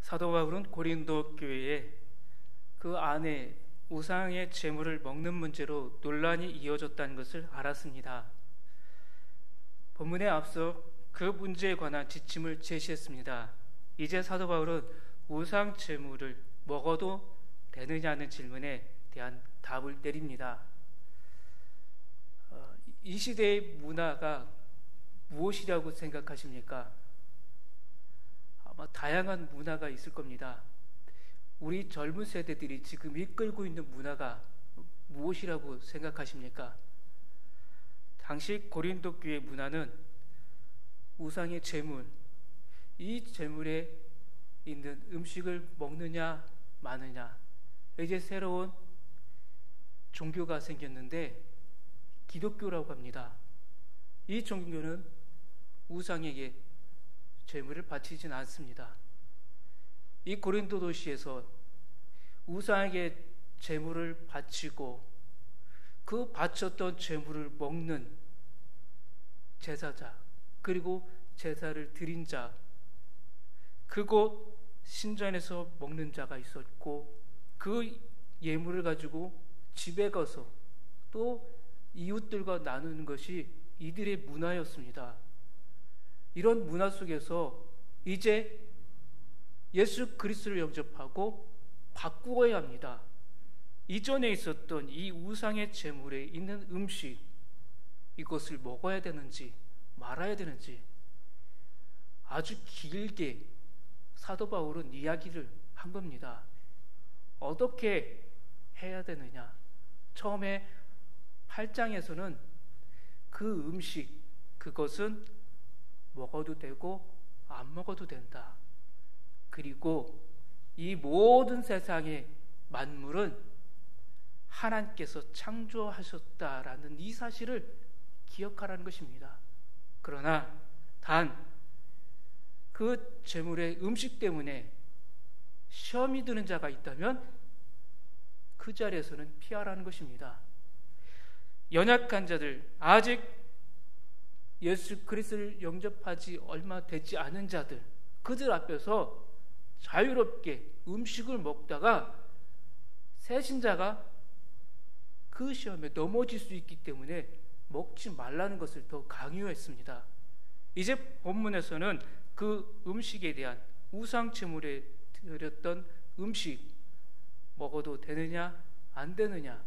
사도 바울은 고린도 교회에 그 안에 우상의 제물을 먹는 문제로 논란이 이어졌다는 것을 알았습니다. 본문에 앞서 그 문제에 관한 지침을 제시했습니다. 이제 사도 바울은 우상 제물을 먹어도 되느냐는 질문에 대한 답을 내립니다. 이 시대의 문화가 무엇이라고 생각하십니까? 아마 다양한 문화가 있을 겁니다. 우리 젊은 세대들이 지금 이끌고 있는 문화가 무엇이라고 생각하십니까? 당시 고린도 교회 문화는 우상의 제물, 이 제물에 있는 음식을 먹느냐 마느냐, 이제 새로운 종교가 생겼는데 기독교라고 합니다. 이 종교는 우상에게 제물을 바치진 않습니다. 이 고린도 도시에서 우상에게 제물을 바치고 그 바쳤던 제물을 먹는 제사자, 그리고 제사를 드린 자, 그곳 신전에서 먹는 자가 있었고, 그 예물을 가지고 집에 가서 또 이웃들과 나누는 것이 이들의 문화였습니다. 이런 문화 속에서 이제 예수 그리스도를 영접하고 바꾸어야 합니다. 이전에 있었던 이 우상의 제물에 있는 음식, 이것을 먹어야 되는지 말아야 되는지 아주 길게 사도 바울은 이야기를 한 겁니다. 어떻게 해야 되느냐? 처음에 8장에서는 그 음식, 그것은 먹어도 되고 안 먹어도 된다. 그리고 이 모든 세상의 만물은 하나님께서 창조하셨다라는 이 사실을 기억하라는 것입니다. 그러나 단 그 제물의 음식 때문에 시험이 드는 자가 있다면 그 자리에서는 피하라는 것입니다. 연약한 자들, 아직 예수 그리스도를 영접하지 얼마 되지 않은 자들, 그들 앞에서 자유롭게 음식을 먹다가 새신자가 그 시험에 넘어질 수 있기 때문에 먹지 말라는 것을 더 강요했습니다. 이제 본문에서는 그 음식에 대한 우상 제물에 드렸던 음식 먹어도 되느냐 안 되느냐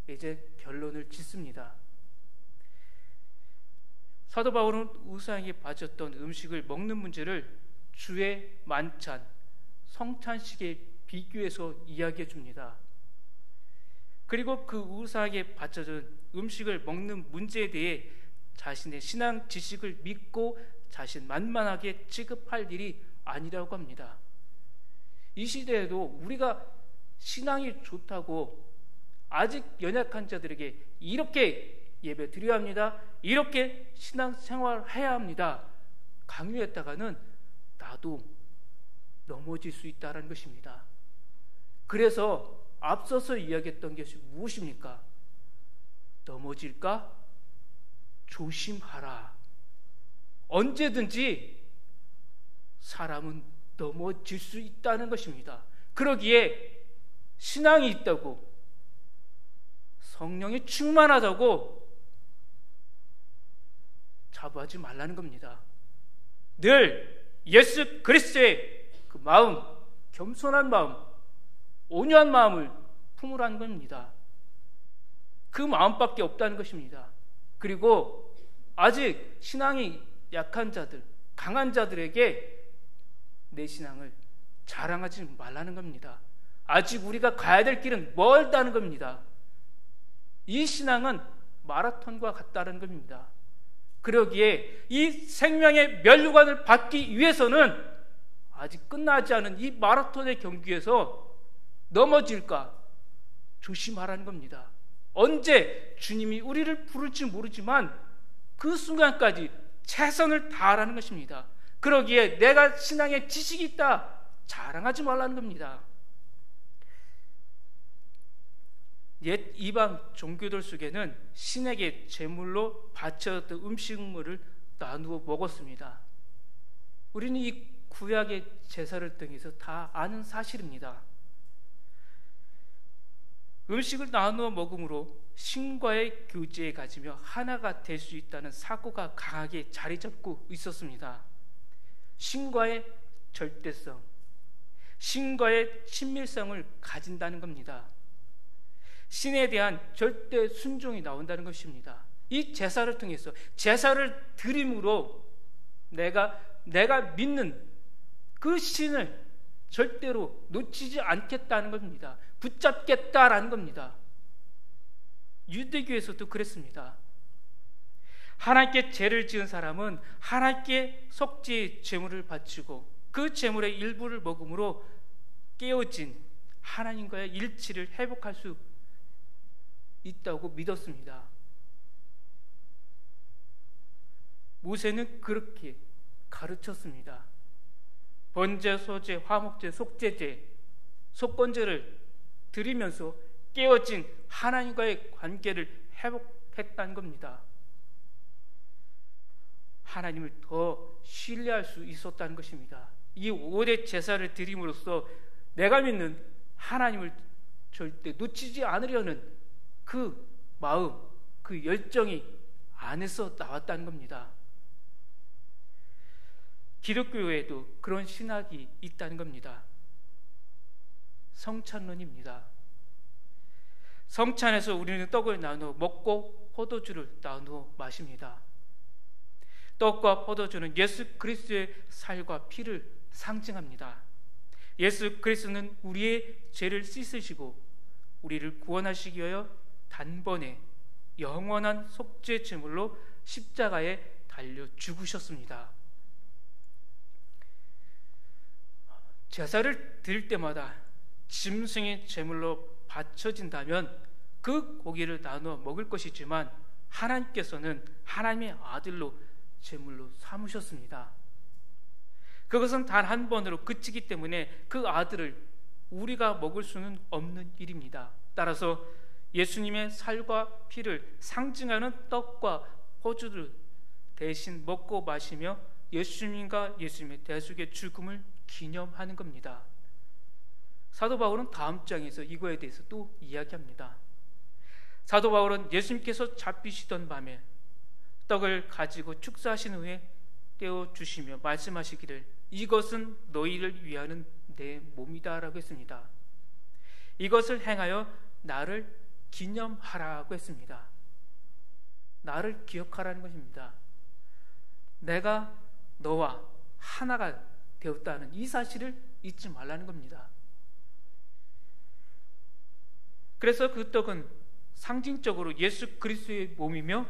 이제 결론을 짓습니다. 사도 바울은 우상에게 바쳤던 음식을 먹는 문제를 주의 만찬, 성찬식에 비교해서 이야기해 줍니다. 그리고 그 우상에게 바쳐진 음식을 먹는 문제에 대해 자신의 신앙 지식을 믿고 자신만만하게 취급할 일이 아니라고 합니다. 이 시대에도 우리가 신앙이 좋다고 아직 연약한 자들에게 이렇게 예배 드려야 합니다, 이렇게 신앙생활 해야 합니다 강요했다가는 나도 넘어질 수 있다는 것입니다. 그래서 앞서서 이야기했던 것이 무엇입니까? 넘어질까? 조심하라. 언제든지 사람은 넘어질 수 있다는 것입니다. 그러기에 신앙이 있다고, 성령이 충만하다고 자부하지 말라는 겁니다. 늘 예수 그리스도의 그 마음, 겸손한 마음, 온유한 마음을 품으라는 겁니다. 그 마음밖에 없다는 것입니다. 그리고 아직 신앙이 약한 자들, 강한 자들에게 내 신앙을 자랑하지 말라는 겁니다. 아직 우리가 가야 될 길은 멀다는 겁니다. 이 신앙은 마라톤과 같다는 겁니다. 그러기에 이 생명의 면류관을 받기 위해서는 아직 끝나지 않은 이 마라톤의 경기에서 넘어질까 조심하라는 겁니다. 언제 주님이 우리를 부를지 모르지만 그 순간까지 최선을 다하라는 것입니다. 그러기에 내가 신앙에 지식이 있다 자랑하지 말라는 겁니다. 옛 이방 종교들 속에는 신에게 제물로 바쳐졌던 음식물을 나누어 먹었습니다. 우리는 이 구약의 제사를 통해서 다 아는 사실입니다. 음식을 나누어 먹음으로 신과의 교제에 가지며 하나가 될 수 있다는 사고가 강하게 자리 잡고 있었습니다. 신과의 절대성, 신과의 친밀성을 가진다는 겁니다. 신에 대한 절대 순종이 나온다는 것입니다. 이 제사를 통해서, 제사를 드림으로 내가 믿는 그 신을 절대로 놓치지 않겠다는 겁니다. 붙잡겠다라는 겁니다. 유대교에서도 그랬습니다. 하나님께 죄를 지은 사람은 하나님께 속죄의 제물을 바치고 그 제물의 일부를 먹음으로 깨어진 하나님과의 일치를 회복할 수 있다고 믿었습니다. 모세는 그렇게 가르쳤습니다. 번제, 소제, 화목제, 속죄제, 속건제를 드리면서 깨어진 하나님과의 관계를 회복했다는 겁니다. 하나님을 더 신뢰할 수 있었다는 것입니다. 이 5대 제사를 드림으로써 내가 믿는 하나님을 절대 놓치지 않으려는 그 마음, 그 열정이 안에서 나왔다는 겁니다. 기독교에도 그런 신학이 있다는 겁니다. 성찬론입니다. 성찬에서 우리는 떡을 나누어 먹고 포도주를 나누어 마십니다. 떡과 포도주는 예수 그리스도의 살과 피를 상징합니다. 예수 그리스도는 우리의 죄를 씻으시고 우리를 구원하시기 위하여 단번에 영원한 속죄 제물로 십자가에 달려 죽으셨습니다. 제사를 드릴 때마다 짐승의 제물로 바쳐진다면 그 고기를 나누어 먹을 것이지만 하나님께서는 하나님의 아들로 제물로 삼으셨습니다. 그것은 단 한 번으로 그치기 때문에 그 아들을 우리가 먹을 수는 없는 일입니다. 따라서 예수님의 살과 피를 상징하는 떡과 포도주를 대신 먹고 마시며 예수님과 예수님의 대속의 죽음을 기념하는 겁니다. 사도 바울은 다음 장에서 이거에 대해서 또 이야기합니다. 사도 바울은 예수님께서 잡히시던 밤에 떡을 가지고 축사하신 후에 떼어주시며 말씀하시기를 이것은 너희를 위하는 내 몸이다 라고 했습니다. 이것을 행하여 나를 기념하라고 했습니다. 나를 기억하라는 것입니다. 내가 너와 하나가 되었다는 이 사실을 잊지 말라는 겁니다. 그래서 그 떡은 상징적으로 예수 그리스도의 몸이며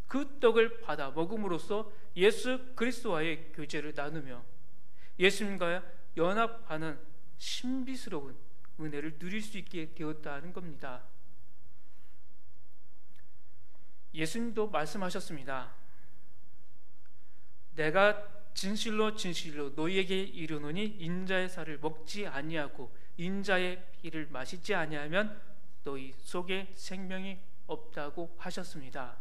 그 떡을 받아 먹음으로써 예수 그리스도와의 교제를 나누며 예수님과 연합하는 신비스러운 은혜를 누릴 수 있게 되었다는 겁니다. 예수님도 말씀하셨습니다. 내가 진실로 진실로 너희에게 이르노니 인자의 살을 먹지 아니하고 인자의 피를 마시지 아니하면 너희 속에 생명이 없다고 하셨습니다.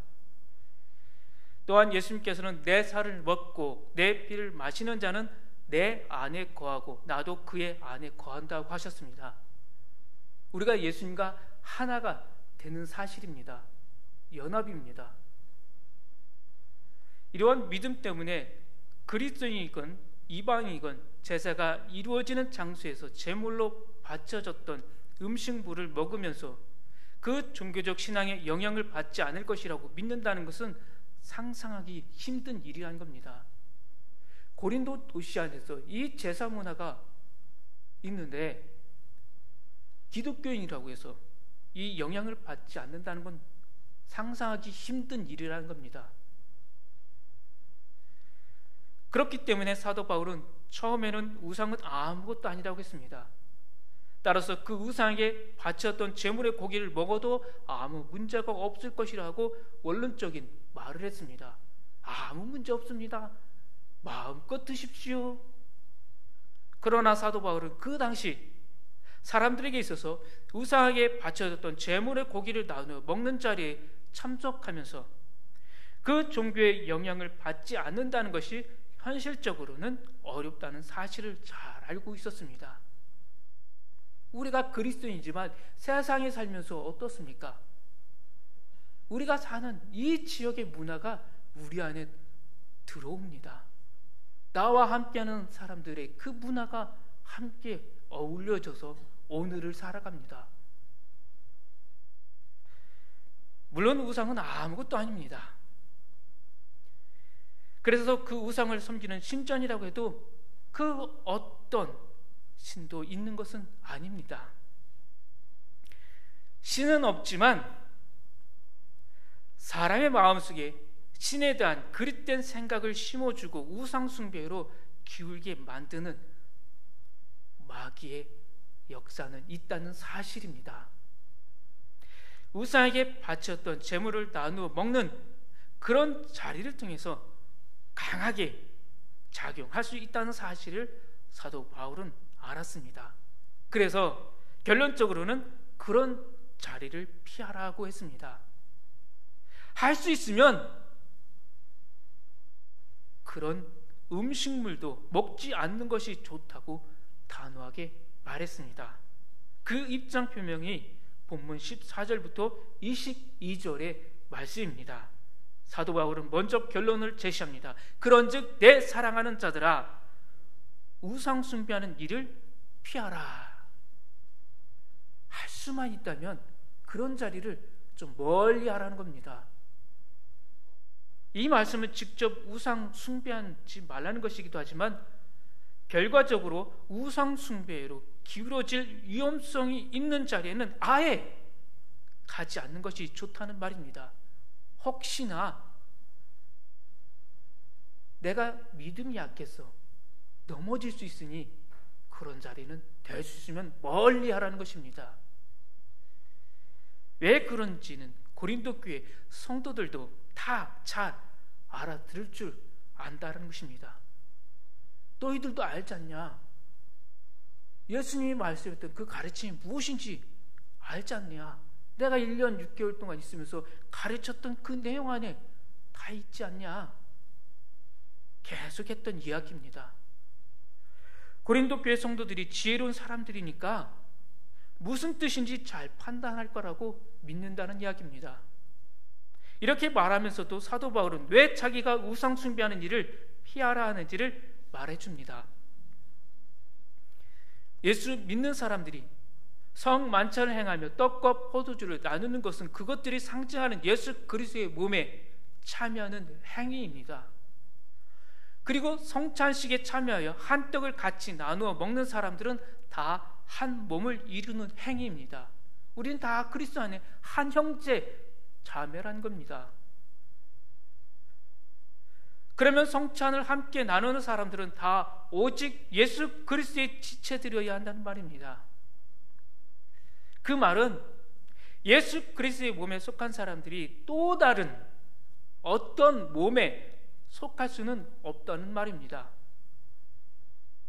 또한 예수님께서는 내 살을 먹고 내 피를 마시는 자는 내 안에 거하고 나도 그의 안에 거한다고 하셨습니다. 우리가 예수님과 하나가 되는 사실입니다. 연합입니다. 이러한 믿음 때문에 그리스도인이건 이방이건 제사가 이루어지는 장소에서 제물로 바쳐졌던 음식물을 먹으면서 그 종교적 신앙의 영향을 받지 않을 것이라고 믿는다는 것은 상상하기 힘든 일이라는 겁니다. 고린도 도시 안에서 이 제사 문화가 있는데 기독교인이라고 해서 이 영향을 받지 않는다는 건 상상하기 힘든 일이라는 겁니다. 그렇기 때문에 사도 바울은 처음에는 우상은 아무것도 아니라고 했습니다. 따라서 그 우상에게 바쳤던 제물의 고기를 먹어도 아무 문제가 없을 것이라고 원론적인 말을 했습니다. 아무 문제 없습니다. 마음껏 드십시오. 그러나 사도 바울은 그 당시 사람들에게 있어서 우상에게 바쳐졌던 제물의 고기를 나누어 먹는 자리에 참석하면서 그 종교의 영향을 받지 않는다는 것이 현실적으로는 어렵다는 사실을 잘 알고 있었습니다. 우리가 그리스도인이지만 세상에 살면서 어떻습니까? 우리가 사는 이 지역의 문화가 우리 안에 들어옵니다. 나와 함께하는 사람들의 그 문화가 함께 어울려져서 오늘을 살아갑니다. 물론 우상은 아무것도 아닙니다. 그래서 그 우상을 섬기는 신전이라고 해도 그 어떤 신도 있는 것은 아닙니다. 신은 없지만 사람의 마음속에 신에 대한 그릇된 생각을 심어주고 우상 숭배로 기울게 만드는 마귀의 역사는 있다는 사실입니다. 우상에게 바쳤던 재물을 나누어 먹는 그런 자리를 통해서 강하게 작용할 수 있다는 사실을 사도 바울은 알았습니다. 그래서 결론적으로는 그런 자리를 피하라고 했습니다. 할 수 있으면 그런 음식물도 먹지 않는 것이 좋다고 단호하게 말했습니다. 그 입장 표명이 본문 14절부터 22절의 말씀입니다. 사도 바울은 먼저 결론을 제시합니다. 그런즉 내 사랑하는 자들아 우상 숭배하는 일을 피하라. 할 수만 있다면 그런 자리를 좀 멀리 하라는 겁니다. 이 말씀은 직접 우상 숭배하지 말라는 것이기도 하지만 결과적으로 우상 숭배로 기울어질 위험성이 있는 자리에는 아예 가지 않는 것이 좋다는 말입니다. 혹시나 내가 믿음이 약해서 넘어질 수 있으니 그런 자리는 될 수 있으면 멀리 하라는 것입니다. 왜 그런지는 고린도 교회 성도들도 다 잘 알아들을 줄 안다는 것입니다. 너희들도 알지 않냐? 예수님이 말씀했던 그 가르침이 무엇인지 알지 않냐? 내가 1년 6개월 동안 있으면서 가르쳤던 그 내용 안에 다 있지 않냐? 계속했던 이야기입니다. 고린도 교회 성도들이 지혜로운 사람들이니까 무슨 뜻인지 잘 판단할 거라고 믿는다는 이야기입니다. 이렇게 말하면서도 사도 바울은 왜 자기가 우상 숭배하는 일을 피하라 하는지를 말해줍니다. 예수 믿는 사람들이 성만찬을 행하며 떡과 포도주를 나누는 것은 그것들이 상징하는 예수 그리스도의 몸에 참여하는 행위입니다. 그리고 성찬식에 참여하여 한 떡을 같이 나누어 먹는 사람들은 다 한 몸을 이루는 행위입니다. 우리는 다 그리스도 안에 한 형제 자매라는 겁니다. 그러면 성찬을 함께 나누는 사람들은 다 오직 예수 그리스도의 지체들이어야 한다는 말입니다. 그 말은 예수 그리스도의 몸에 속한 사람들이 또 다른 어떤 몸에 속할 수는 없다는 말입니다.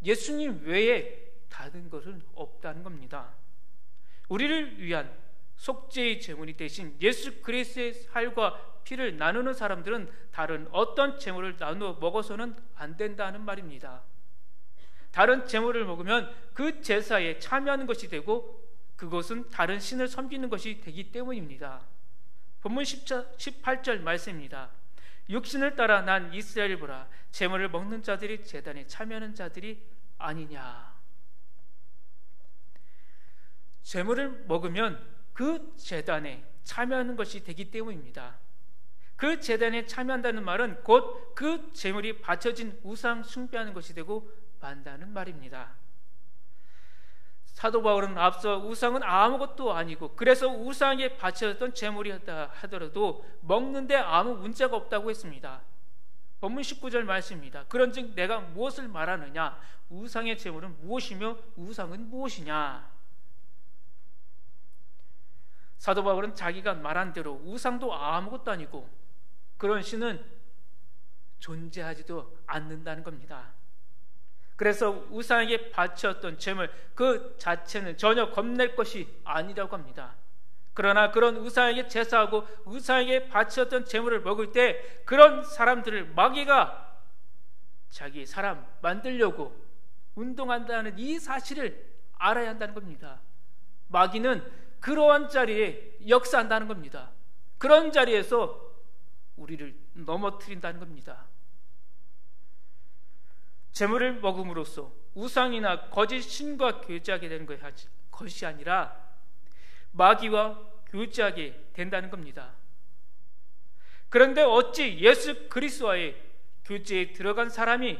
예수님 외에 다른 것은 없다는 겁니다. 우리를 위한 속죄의 제물이 대신 예수 그리스도의 살과 피를 나누는 사람들은 다른 어떤 제물을 나누어 먹어서는 안 된다는 말입니다. 다른 제물을 먹으면 그 제사에 참여하는 것이 되고 그것은 다른 신을 섬기는 것이 되기 때문입니다. 본문 18절 말씀입니다. 육신을 따라 난 이스라엘 보라 제물을 먹는 자들이 제단에 참여하는 자들이 아니냐. 제물을 먹으면 그 제단에 참여하는 것이 되기 때문입니다. 그 제단에 참여한다는 말은 곧 그 제물이 바쳐진 우상 숭배하는 것이 되고 만다는 말입니다. 사도 바울은 앞서 우상은 아무것도 아니고 그래서 우상에 바쳐졌던 제물이었다 하더라도 먹는데 아무 문제가 없다고 했습니다. 본문 19절 말씀입니다. 그런즉 내가 무엇을 말하느냐? 우상의 제물은 무엇이며 우상은 무엇이냐? 사도 바울은 자기가 말한 대로 우상도 아무것도 아니고 그런 신은 존재하지도 않는다는 겁니다. 그래서 우상에게 바쳤던 제물 그 자체는 전혀 겁낼 것이 아니라고 합니다. 그러나 그런 우상에게 제사하고 우상에게 바쳤던 제물을 먹을 때 그런 사람들을 마귀가 자기 사람 만들려고 운동한다는 이 사실을 알아야 한다는 겁니다. 마귀는 그러한 자리에 역사한다는 겁니다. 그런 자리에서 우리를 넘어뜨린다는 겁니다. 재물을 먹음으로써 우상이나 거짓 신과 교제하게 되는 것이 아니라 마귀와 교제하게 된다는 겁니다. 그런데 어찌 예수 그리스도와의 교제에 들어간 사람이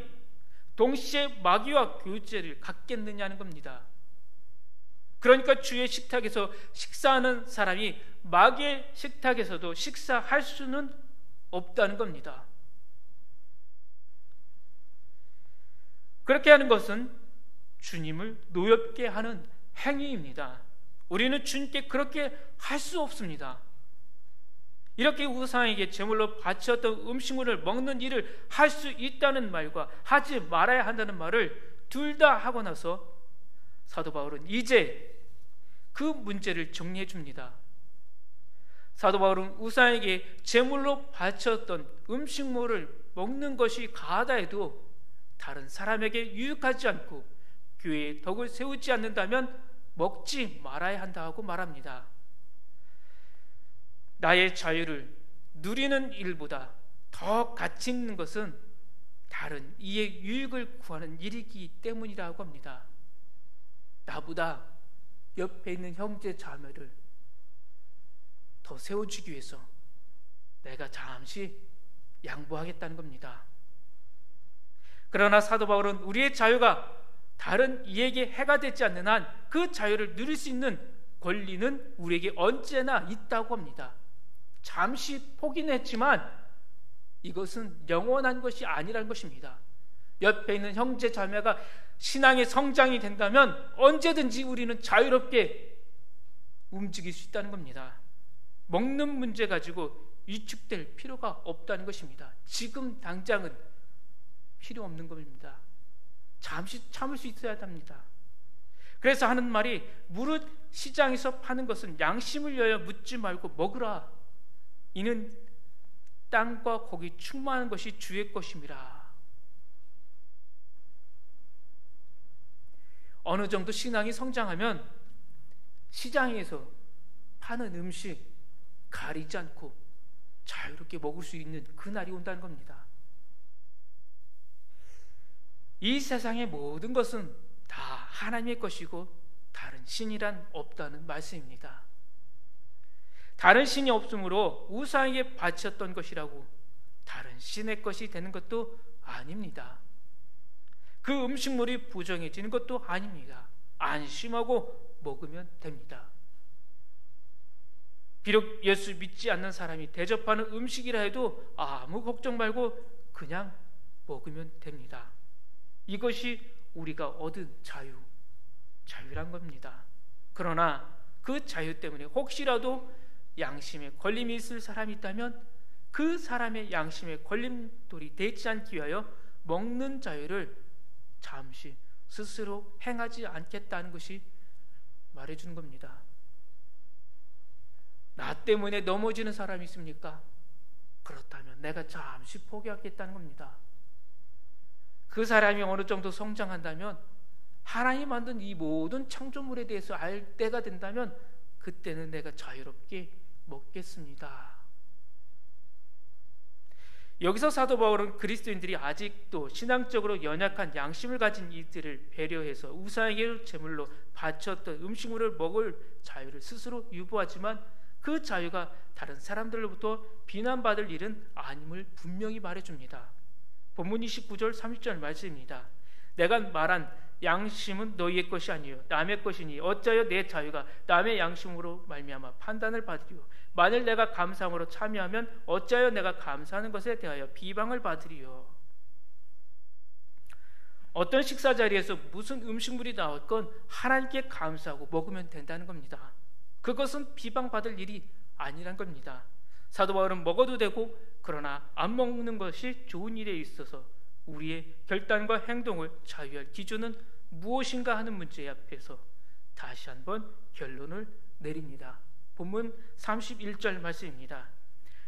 동시에 마귀와 교제를 갖겠느냐는 겁니다. 그러니까 주의 식탁에서 식사하는 사람이 마귀의 식탁에서도 식사할 수는 없다는 겁니다. 그렇게 하는 것은 주님을 노엽게 하는 행위입니다. 우리는 주님께 그렇게 할 수 없습니다. 이렇게 우상에게 제물로 바쳤던 음식물을 먹는 일을 할 수 있다는 말과 하지 말아야 한다는 말을 둘 다 하고 나서 사도 바울은 이제 그 문제를 정리해 줍니다. 사도 바울은 우상에게 제물로 바쳤던 음식물을 먹는 것이 가하다 해도 다른 사람에게 유익하지 않고 교회에 덕을 세우지 않는다면 먹지 말아야 한다고 말합니다. 나의 자유를 누리는 일보다 더 가치 있는 것은 다른 이의 유익을 구하는 일이기 때문이라고 합니다. 나보다 옆에 있는 형제 자매를 더 세워주기 위해서 내가 잠시 양보하겠다는 겁니다. 그러나 사도 바울은 우리의 자유가 다른 이에게 해가 되지 않는 한 그 자유를 누릴 수 있는 권리는 우리에게 언제나 있다고 합니다. 잠시 포기는 했지만 이것은 영원한 것이 아니라는 것입니다. 옆에 있는 형제 자매가 신앙의 성장이 된다면 언제든지 우리는 자유롭게 움직일 수 있다는 겁니다. 먹는 문제 가지고 위축될 필요가 없다는 것입니다. 지금 당장은 필요 없는 겁니다. 잠시 참을 수 있어야 합니다. 그래서 하는 말이 무릇 시장에서 파는 것은 양심을 위하여 묻지 말고 먹으라. 이는 땅과 고기 충만한 것이 주의 것임이라. 어느 정도 신앙이 성장하면 시장에서 파는 음식 가리지 않고 자유롭게 먹을 수 있는 그날이 온다는 겁니다. 이 세상의 모든 것은 다 하나님의 것이고 다른 신이란 없다는 말씀입니다. 다른 신이 없으므로 우상에게 바쳤던 것이라고 다른 신의 것이 되는 것도 아닙니다. 그 음식물이 부정해지는 것도 아닙니다. 안심하고 먹으면 됩니다. 비록 예수 믿지 않는 사람이 대접하는 음식이라 해도 아무 걱정 말고 그냥 먹으면 됩니다. 이것이 우리가 얻은 자유란 겁니다. 그러나 그 자유 때문에 혹시라도 양심에 걸림이 있을 사람이 있다면 그 사람의 양심에 걸림돌이 되지 않기 위하여 먹는 자유를 잠시 스스로 행하지 않겠다는 것이 말해주는 겁니다. 나 때문에 넘어지는 사람이 있습니까? 그렇다면 내가 잠시 포기하겠다는 겁니다. 그 사람이 어느 정도 성장한다면 하나님이 만든 이 모든 창조물에 대해서 알 때가 된다면 그때는 내가 자유롭게 먹겠습니다. 여기서 사도 바울은 그리스도인들이 아직도 신앙적으로 연약한 양심을 가진 이들을 배려해서 우상에게 제물로 바쳤던 음식물을 먹을 자유를 스스로 유보하지만 그 자유가 다른 사람들로부터 비난받을 일은 아님을 분명히 말해줍니다. 본문 29절 30절 말씀입니다. 내가 말한 양심은 너희의 것이 아니요 남의 것이니 어찌하여 내 자유가 남의 양심으로 말미암아 판단을 받으리요 만일 내가 감사함으로 참여하면 어찌하여 내가 감사하는 것에 대하여 비방을 받으리요. 어떤 식사 자리에서 무슨 음식물이 나왔건 하나님께 감사하고 먹으면 된다는 겁니다. 그것은 비방받을 일이 아니란 겁니다. 사도 바울은 먹어도 되고 그러나 안 먹는 것이 좋은 일에 있어서 우리의 결단과 행동을 자유할 기준은 무엇인가 하는 문제 앞에서 다시 한번 결론을 내립니다. 본문 31절 말씀입니다.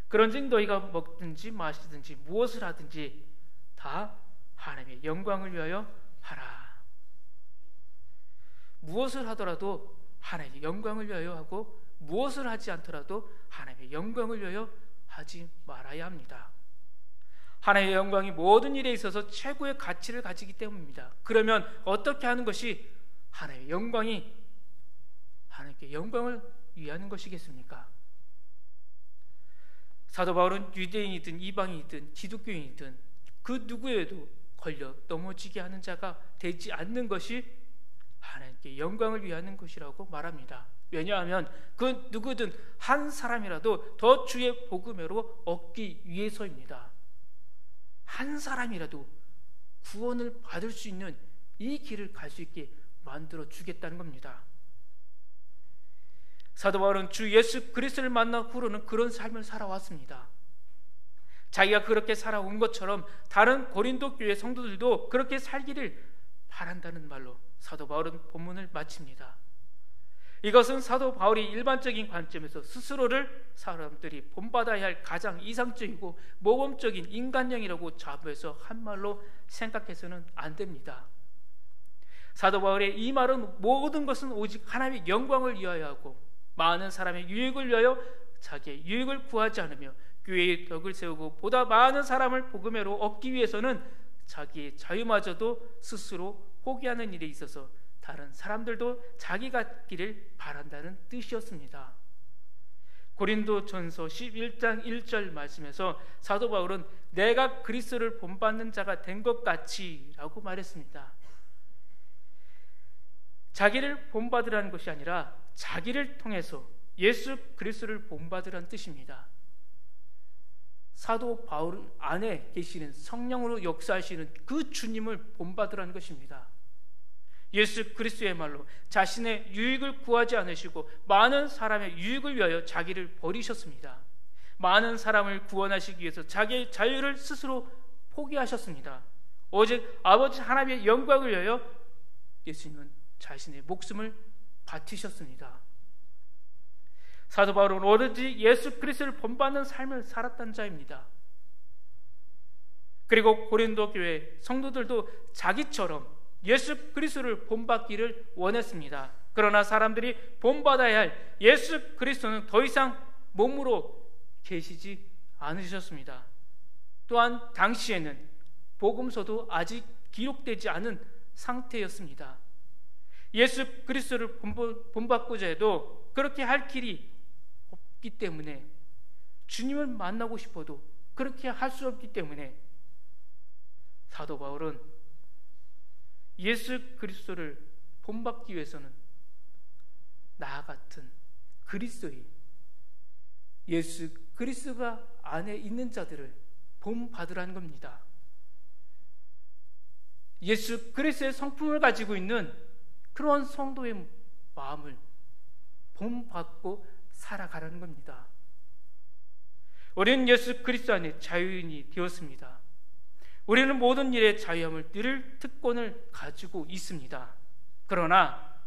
그런즉 너희가 먹든지 마시든지 무엇을 하든지 다 하나님의 영광을 위하여 하라. 무엇을 하더라도 하나님의 영광을 위하여 하고, 무엇을 하지 않더라도 하나님의 영광을 위하여 하지 말아야 합니다. 하나님의 영광이 모든 일에 있어서 최고의 가치를 가지기 때문입니다. 그러면 어떻게 하는 것이 하나님의 영광이 하나님께 영광을 위하는 것이겠습니까? 사도 바울은 유대인이든 이방인이든 기독교인이든 그 누구에도 걸려 넘어지게 하는 자가 되지 않는 것이 하나님께 영광을 위하는 것이라고 말합니다. 왜냐하면 그 누구든 한 사람이라도 더 주의 복음으로 얻기 위해서입니다. 한 사람이라도 구원을 받을 수 있는 이 길을 갈 수 있게 만들어 주겠다는 겁니다. 사도 바울은 주 예수 그리스도를 만난 후로는 그런 삶을 살아왔습니다. 자기가 그렇게 살아온 것처럼 다른 고린도 교회 성도들도 그렇게 살기를 바란다는 말로 사도 바울은 본문을 마칩니다. 이것은 사도 바울이 일반적인 관점에서 스스로를 사람들이 본받아야 할 가장 이상적이고 모범적인 인간형이라고 자부해서 한 말로 생각해서는 안 됩니다. 사도 바울의 이 말은 모든 것은 오직 하나님의 영광을 위하여 하고 많은 사람의 유익을 위하여 자기의 유익을 구하지 않으며 교회의 덕을 세우고 보다 많은 사람을 복음으로 얻기 위해서는 자기의 자유마저도 스스로 포기하는 일에 있어서 다른 사람들도 자기 같기를 바란다는 뜻이었습니다. 고린도전서 11장 1절 말씀에서 사도 바울은 내가 그리스도를 본받는 자가 된 것 같이 라고 말했습니다. 자기를 본받으라는 것이 아니라 자기를 통해서 예수 그리스도를 본받으라는 뜻입니다. 사도 바울 안에 계시는 성령으로 역사하시는 그 주님을 본받으라는 것입니다. 예수 그리스도의 말로 자신의 유익을 구하지 않으시고 많은 사람의 유익을 위하여 자기를 버리셨습니다. 많은 사람을 구원하시기 위해서 자기의 자유를 스스로 포기하셨습니다. 오직 아버지 하나님의 영광을 위하여 예수님은 자신의 목숨을 바치셨습니다. 사도 바울은 오로지 예수 그리스도를 본받는 삶을 살았던 자입니다. 그리고 고린도 교회 성도들도 자기처럼 예수 그리스도를 본받기를 원했습니다. 그러나 사람들이 본받아야 할 예수 그리스도는 더 이상 몸으로 계시지 않으셨습니다. 또한 당시에는 복음서도 아직 기록되지 않은 상태였습니다. 예수 그리스도를 본받고자 해도 그렇게 할 길이 없기 때문에, 주님을 만나고 싶어도 그렇게 할 수 없기 때문에 사도 바울은 예수 그리스도를 본받기 위해서는 나 같은 그리스도인, 예수 그리스도가 안에 있는 자들을 본받으라는 겁니다. 예수 그리스도의 성품을 가지고 있는 그런 성도의 마음을 본받고 살아가라는 겁니다. 우리는 예수 그리스도 안에 자유인이 되었습니다. 우리는 모든 일에 자유함을 누릴 특권을 가지고 있습니다. 그러나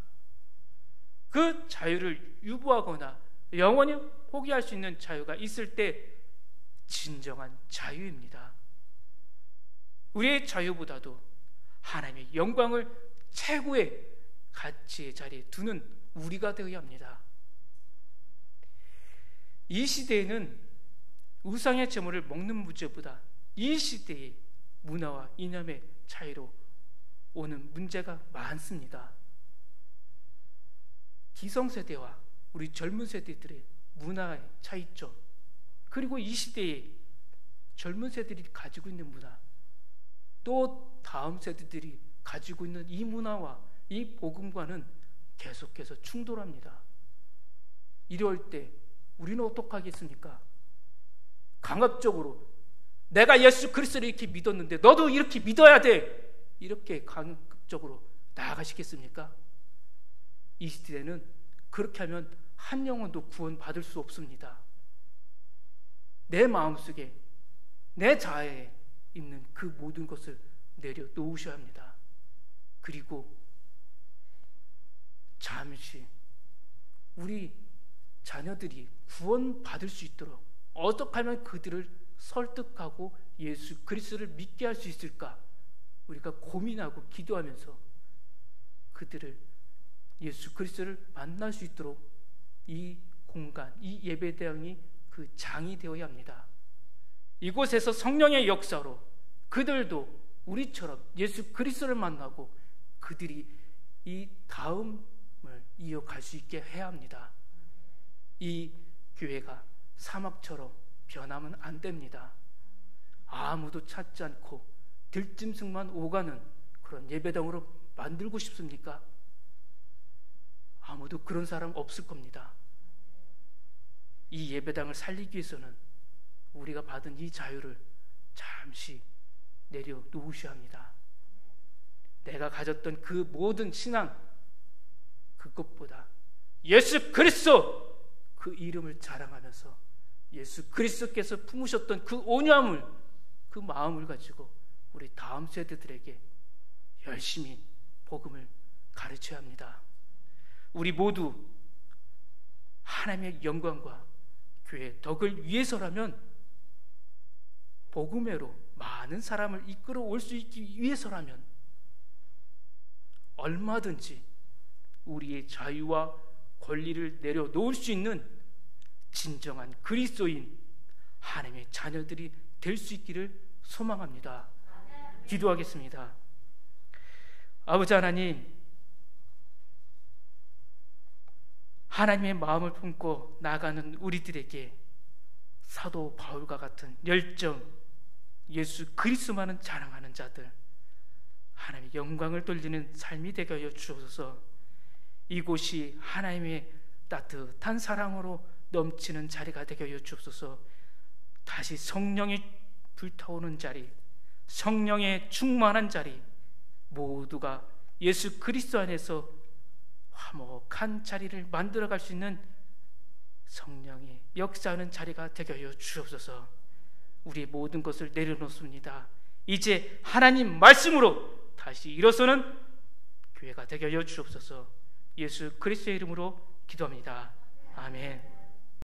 그 자유를 유보하거나 영원히 포기할 수 있는 자유가 있을 때 진정한 자유입니다. 우리의 자유보다도 하나님의 영광을 최고의 가치의 자리에 두는 우리가 되어야 합니다. 이 시대에는 우상의 제물을 먹는 문제보다 이 시대의 문화와 이념의 차이로 오는 문제가 많습니다. 기성세대와 우리 젊은 세대들의 문화의 차이점, 그리고 이 시대의 젊은 세대들이 가지고 있는 문화, 또 다음 세대들이 가지고 있는 이 문화와 이 복음과는 계속해서 충돌합니다. 이럴 때 우리는 어떡하겠습니까? 강압적으로 내가 예수 그리스도를 이렇게 믿었는데 너도 이렇게 믿어야 돼, 이렇게 강압적으로 나아가시겠습니까? 이 시대는 그렇게 하면 한 영혼도 구원받을 수 없습니다. 내 마음속에, 내 자아에 있는 그 모든 것을 내려놓으셔야 합니다. 그리고 잠시 우리 자녀들이 구원받을 수 있도록 어떻게 하면 그들을 설득하고 예수 그리스도를 믿게 할 수 있을까? 우리가 고민하고 기도하면서 그들을 예수 그리스도를 만날 수 있도록 이 공간, 이 예배당이 그 장이 되어야 합니다. 이곳에서 성령의 역사로 그들도 우리처럼 예수 그리스도를 만나고 그들이 이 다음을 이어갈 수 있게 해야 합니다. 이 교회가 사막처럼 변하면 안 됩니다. 아무도 찾지 않고 들짐승만 오가는 그런 예배당으로 만들고 싶습니까? 아무도 그런 사람 없을 겁니다. 이 예배당을 살리기 위해서는 우리가 받은 이 자유를 잠시 내려놓으셔야 합니다. 내가 가졌던 그 모든 신앙, 그것보다 예수 그리스도 그 이름을 자랑하면서 예수 그리스도께서 품으셨던 그 온유함을, 그 마음을 가지고 우리 다음 세대들에게 열심히 복음을 가르쳐야 합니다. 우리 모두 하나님의 영광과 교회의 덕을 위해서라면, 복음회로 많은 사람을 이끌어 올 수 있기 위해서라면 얼마든지 우리의 자유와 권리를 내려놓을 수 있는 진정한 그리스도인 하나님의 자녀들이 될 수 있기를 소망합니다. 기도하겠습니다. 아버지 하나님, 하나님의 마음을 품고 나가는 우리들에게 사도 바울과 같은 열정, 예수 그리스도만을 자랑하는 자들, 하나님의 영광을 돌리는 삶이 되게 하여 주옵소서. 이곳이 하나님의 따뜻한 사랑으로 넘치는 자리가 되게 하여 주옵소서. 다시 성령이 불타오는 자리, 성령의 충만한 자리, 모두가 예수 그리스도 안에서 화목한 자리를 만들어갈 수 있는 성령의 역사하는 자리가 되게 하여 주옵소서. 우리의 모든 것을 내려놓습니다. 이제 하나님 말씀으로 다시 일어서는 교회가 되게 하여 주옵소서. 예수 그리스도의 이름으로 기도합니다. 아멘.